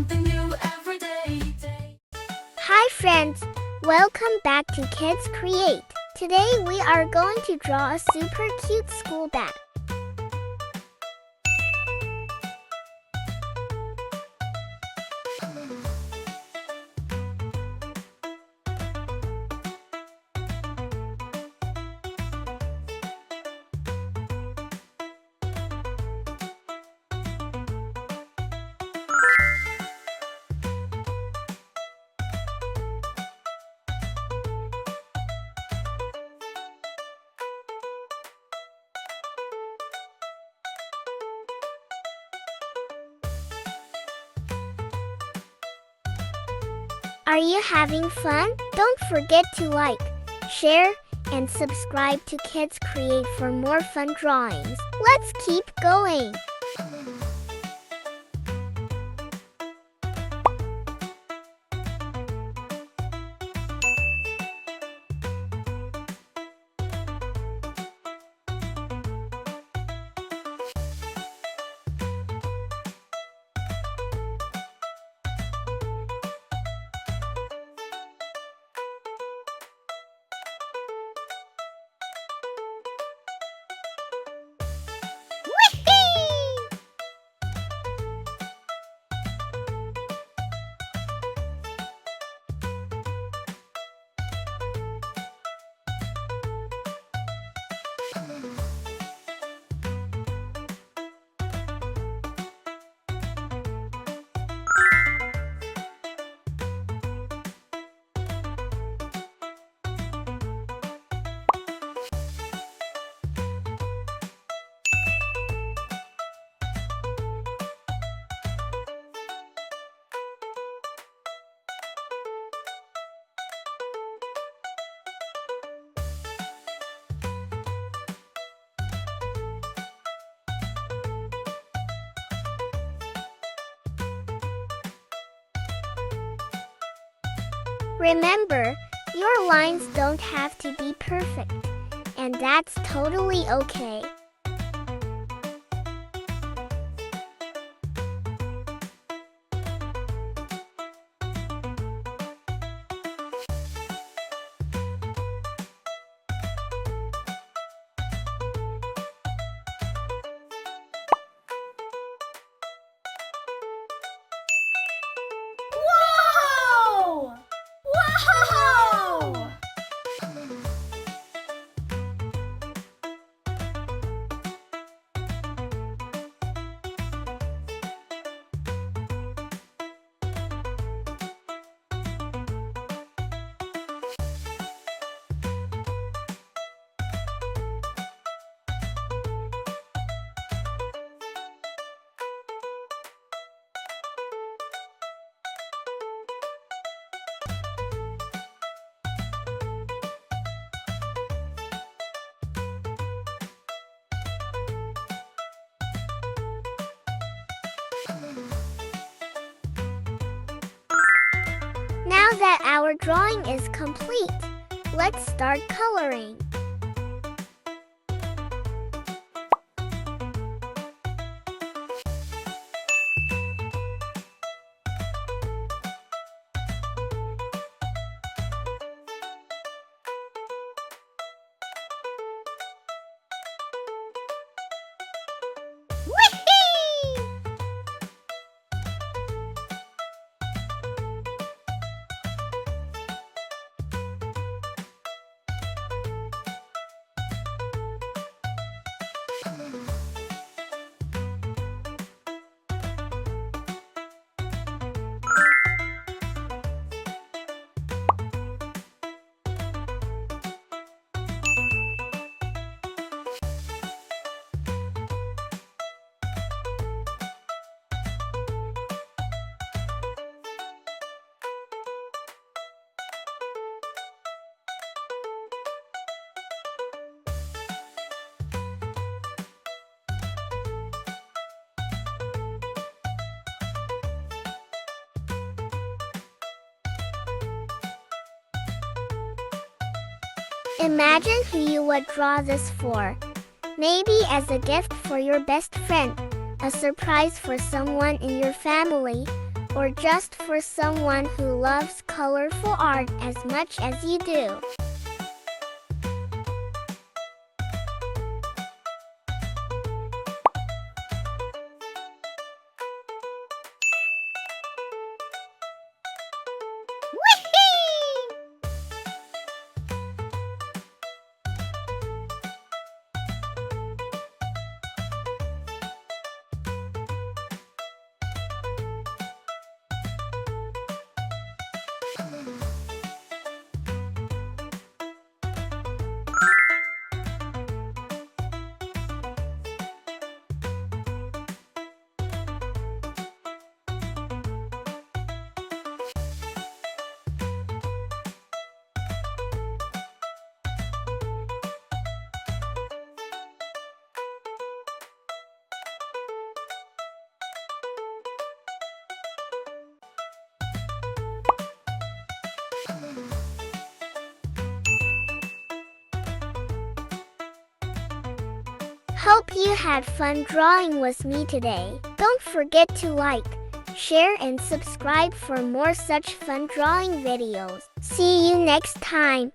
something new every day. Hi friends, welcome back to Kids Create. Today we are going to draw a super cute school bag. Are you having fun? Don't forget to like, share, and subscribe to Kids Create for more fun drawings. Let's keep going! Remember, your lines don't have to be perfect, and that's totally okay. Now that our drawing is complete, let's start coloring. Imagine who you would draw this for. Maybe as a gift for your best friend, a surprise for someone in your family, or just for someone who loves colorful art as much as you do. Hope you had fun drawing with me today. Don't forget to like, share and subscribe for more such fun drawing videos. See you next time.